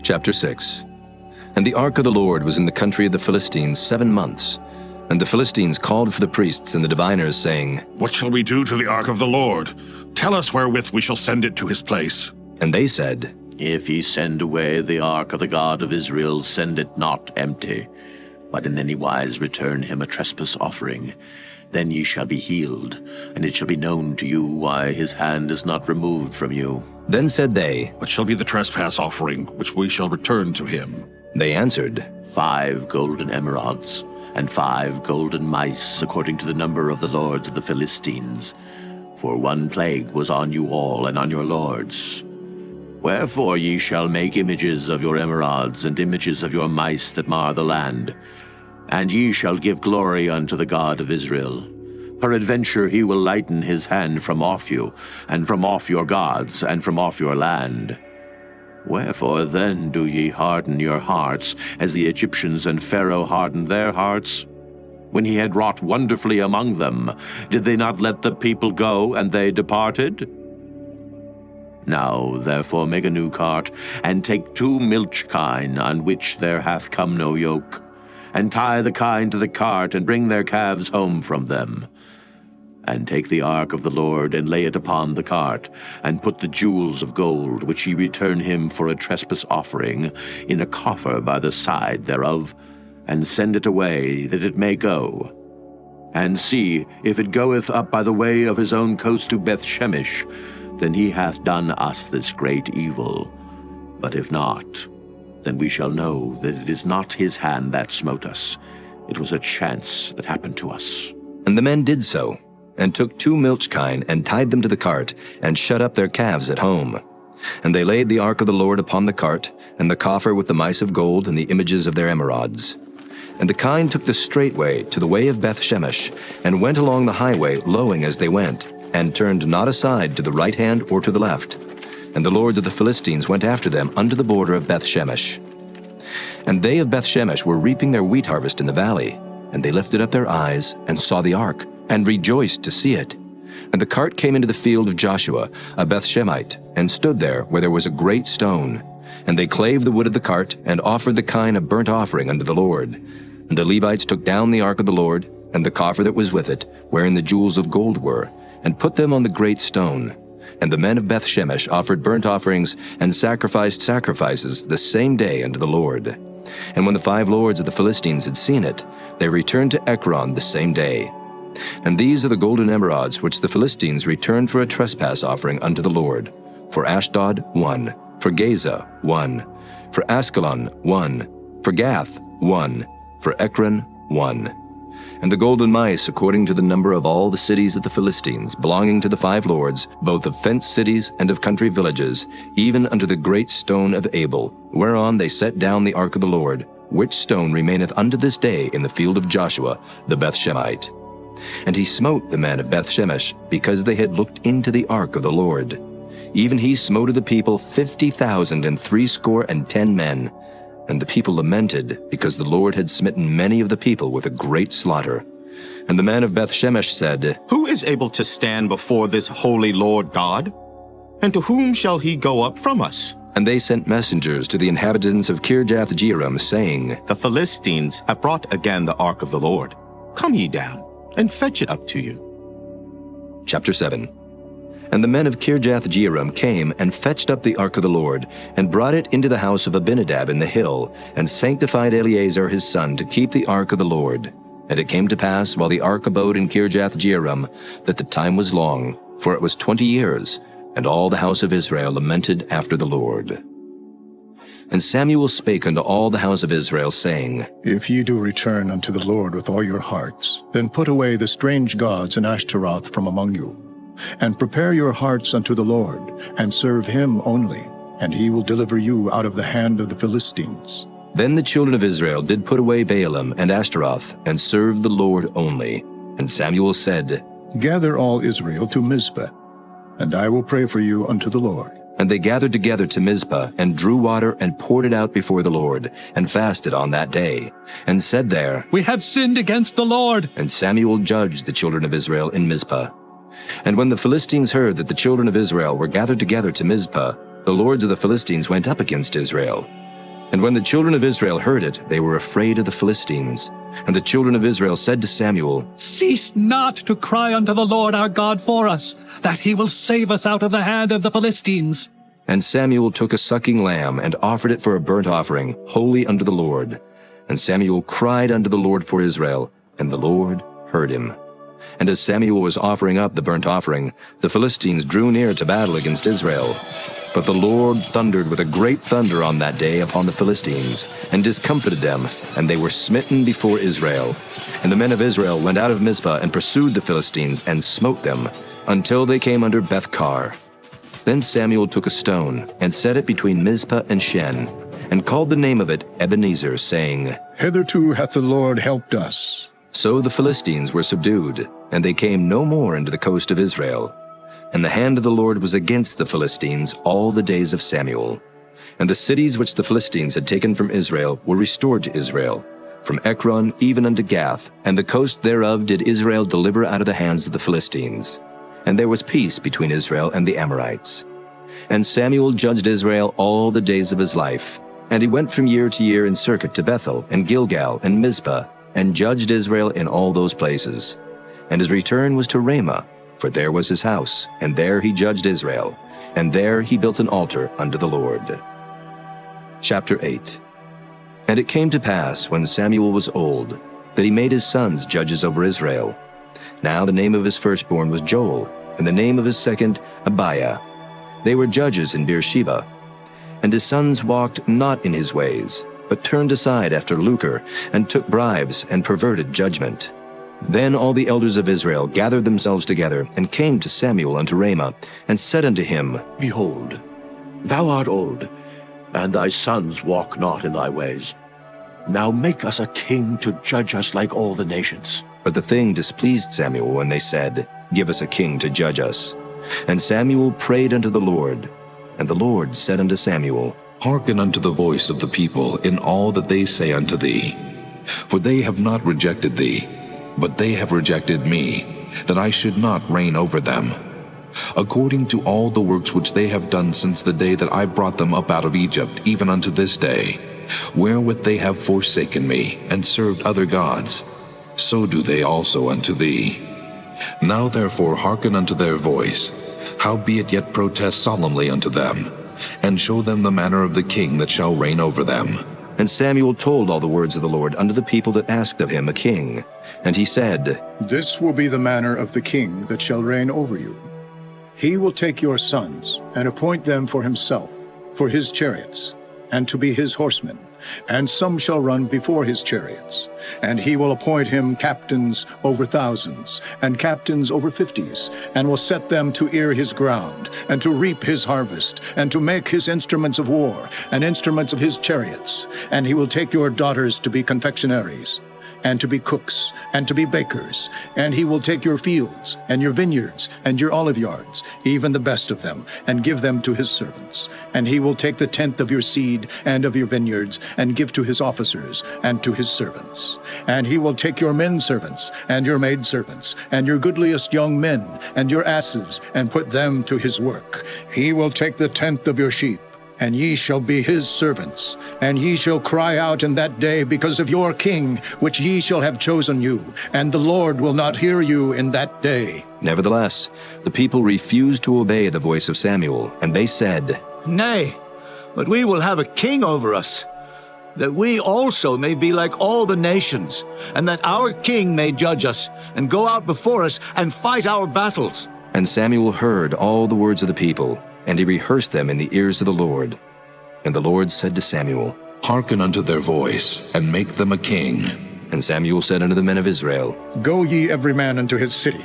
Chapter 6. And the ark of the Lord was in the country of the Philistines 7 months. And the Philistines called for the priests and the diviners, saying, What shall we do to the ark of the Lord? Tell us wherewith we shall send it to his place. And they said, If ye send away the ark of the God of Israel, send it not empty, but in any wise return him a trespass offering. Then ye shall be healed, and it shall be known to you why his hand is not removed from you. Then said they, What shall be the trespass offering which we shall return to him? They answered, 5 golden emerods, and 5 golden mice, according to the number of the lords of the Philistines. For 1 plague was on you all and on your lords. Wherefore ye shall make images of your emerods, and images of your mice that mar the land. And ye shall give glory unto the God of Israel. Peradventure he will lighten his hand from off you, and from off your gods, and from off your land. Wherefore then do ye harden your hearts, as the Egyptians and Pharaoh hardened their hearts? When he had wrought wonderfully among them, did they not let the people go, and they departed? Now therefore make a new cart, and take 2 milch kine, on which there hath come no yoke, and tie the kine to the cart, and bring their calves home from them. And take the ark of the Lord, and lay it upon the cart, and put the jewels of gold, which ye return him for a trespass offering, in a coffer by the side thereof, and send it away, that it may go. And see, if it goeth up by the way of his own coast to Bethshemesh, then he hath done us this great evil. But if not, then we shall know that it is not his hand that smote us. It was a chance that happened to us. And the men did so, and took 2 milch kine, and tied them to the cart, and shut up their calves at home. And they laid the ark of the Lord upon the cart, and the coffer with the mice of gold and the images of their emerods. And the kine took the straight way to the way of Bethshemesh, and went along the highway, lowing as they went, and turned not aside to the right hand or to the left. And the lords of the Philistines went after them unto the border of Bethshemesh. And they of Bethshemesh were reaping their wheat harvest in the valley, and they lifted up their eyes, and saw the ark, and rejoiced to see it. And the cart came into the field of Joshua, a Bethshemite, and stood there where there was a great stone. And they clave the wood of the cart, and offered the kine a burnt offering unto the Lord. And the Levites took down the ark of the Lord, and the coffer that was with it, wherein the jewels of gold were, and put them on the great stone. And the men of Bethshemesh offered burnt offerings, and sacrificed sacrifices the same day unto the Lord. And when the 5 lords of the Philistines had seen it, they returned to Ekron the same day. And these are the golden emerods which the Philistines returned for a trespass offering unto the Lord. For Ashdod 1, for Gaza 1, for Askelon 1, for Gath 1, for Ekron 1. And the golden mice according to the number of all the cities of the Philistines, belonging to the 5 lords, both of fenced cities and of country villages, even unto the great stone of Abel, whereon they set down the ark of the Lord, which stone remaineth unto this day in the field of Joshua the Bethshemite. And he smote the men of Bethshemesh, because they had looked into the ark of the Lord. Even he smote of the people 50,000 and 70 men. And the people lamented, because the Lord had smitten many of the people with a great slaughter. And the men of Bethshemesh said, Who is able to stand before this holy Lord God? And to whom shall he go up from us? And they sent messengers to the inhabitants of Kirjath-jearim, saying, The Philistines have brought again the ark of the Lord. Come ye down, and fetch it up to you. Chapter 7. And the men of Kirjath-jearim came and fetched up the ark of the Lord, and brought it into the house of Abinadab in the hill, and sanctified Eleazar his son to keep the ark of the Lord. And it came to pass, while the ark abode in Kirjath-jearim, that the time was long, for it was 20 years, and all the house of Israel lamented after the Lord. And Samuel spake unto all the house of Israel, saying, If ye do return unto the Lord with all your hearts, then put away the strange gods and Ashtaroth from among you, and prepare your hearts unto the Lord, and serve him only, and he will deliver you out of the hand of the Philistines. Then the children of Israel did put away Baalim and Ashtaroth, and served the Lord only. And Samuel said, Gather all Israel to Mizpah, and I will pray for you unto the Lord. And they gathered together to Mizpah, and drew water, and poured it out before the Lord, and fasted on that day, and said there, We have sinned against the Lord. And Samuel judged the children of Israel in Mizpah. And when the Philistines heard that the children of Israel were gathered together to Mizpah, the lords of the Philistines went up against Israel. And when the children of Israel heard it, they were afraid of the Philistines. And the children of Israel said to Samuel, Cease not to cry unto the Lord our God for us, that he will save us out of the hand of the Philistines. And Samuel took a sucking lamb and offered it for a burnt offering, holy unto the Lord. And Samuel cried unto the Lord for Israel, and the Lord heard him. And as Samuel was offering up the burnt offering, the Philistines drew near to battle against Israel. But the Lord thundered with a great thunder on that day upon the Philistines, and discomfited them, and they were smitten before Israel. And the men of Israel went out of Mizpah and pursued the Philistines, and smote them, until they came under Bethkar. Then Samuel took a stone, and set it between Mizpah and Shen, and called the name of it Ebenezer, saying, Hitherto hath the Lord helped us. So the Philistines were subdued, and they came no more into the coast of Israel. And the hand of the Lord was against the Philistines all the days of Samuel. And the cities which the Philistines had taken from Israel were restored to Israel, from Ekron even unto Gath, and the coast thereof did Israel deliver out of the hands of the Philistines. And there was peace between Israel and the Amorites. And Samuel judged Israel all the days of his life. And he went from year to year in circuit to Bethel, and Gilgal, and Mizpah, and judged Israel in all those places. And his return was to Ramah, for there was his house, and there he judged Israel, and there he built an altar unto the Lord. Chapter 8. And it came to pass, when Samuel was old, that he made his sons judges over Israel. Now the name of his firstborn was Joel, and the name of his second Abiah. They were judges in Beersheba. And his sons walked not in his ways, but turned aside after lucre, and took bribes, and perverted judgment. Then all the elders of Israel gathered themselves together, and came to Samuel unto Ramah, and said unto him, Behold, thou art old, and thy sons walk not in thy ways. Now make us a king to judge us like all the nations. But the thing displeased Samuel when they said, Give us a king to judge us. And Samuel prayed unto the Lord. And the Lord said unto Samuel, Hearken unto the voice of the people in all that they say unto thee. For they have not rejected thee, but they have rejected me, that I should not reign over them. According to all the works which they have done since the day that I brought them up out of Egypt, even unto this day, wherewith they have forsaken me, and served other gods, so do they also unto thee. Now therefore hearken unto their voice, howbeit yet protest solemnly unto them, and show them the manner of the king that shall reign over them. And Samuel told all the words of the Lord unto the people that asked of him a king. And he said, This will be the manner of the king that shall reign over you. He will take your sons, and appoint them for himself, for his chariots, and to be his horsemen, and some shall run before his chariots. And he will appoint him captains over thousands, and captains over 50s, and will set them to ear his ground, and to reap his harvest, and to make his instruments of war, and instruments of his chariots. And he will take your daughters to be confectionaries, and to be cooks, and to be bakers. And he will take your fields, and your vineyards, and your olive yards, even the best of them, and give them to his servants. And he will take the tenth of your seed, and of your vineyards, and give to his officers, and to his servants. And he will take your men servants, and your maid servants, and your goodliest young men, and your asses, and put them to his work. He will take the tenth of your sheep, and ye shall be his servants. And ye shall cry out in that day because of your king, which ye shall have chosen you, and the Lord will not hear you in that day. Nevertheless, the people refused to obey the voice of Samuel, and they said, Nay, but we will have a king over us, that we also may be like all the nations, and that our king may judge us, and go out before us, and fight our battles. And Samuel heard all the words of the people, and he rehearsed them in the ears of the Lord. And the Lord said to Samuel, Hearken unto their voice, and make them a king. And Samuel said unto the men of Israel, Go ye every man unto his city,